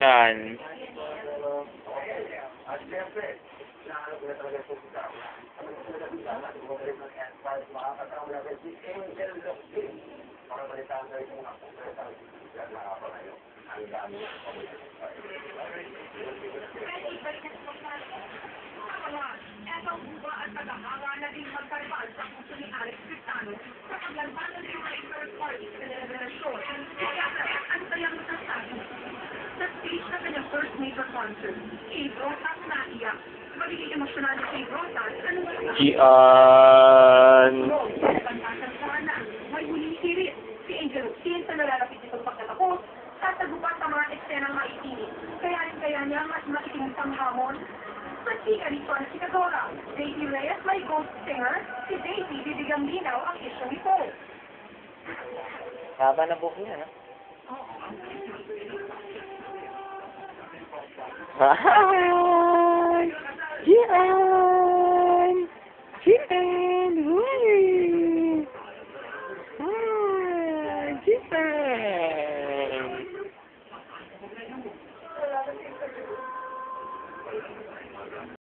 Yan. Eto buba at tagahanga naging magkaribal sa puso ni Alex Cristano sa paglalbanan ng mga inter-party celebration. Kaya ang sayang masasabi. Sa stage na kanyang first major concert, Kate Rosas naiyak. Magiging emosyonal ni Kate Rosas, ano ba ang Gian. Pantasan sana, may huling hirit. Si Angel Lucien sa nalalapit nitong pagkatapos, tatagupan sa mga eksenang maitinit. Kaya niya mas maitinit ang hamon. Mantika rito ang sikadora. Daisy Reyes may ghost singer. Si Daisy bibigang linaw ang isyong ito. Haba na buhok niya, no? Oo.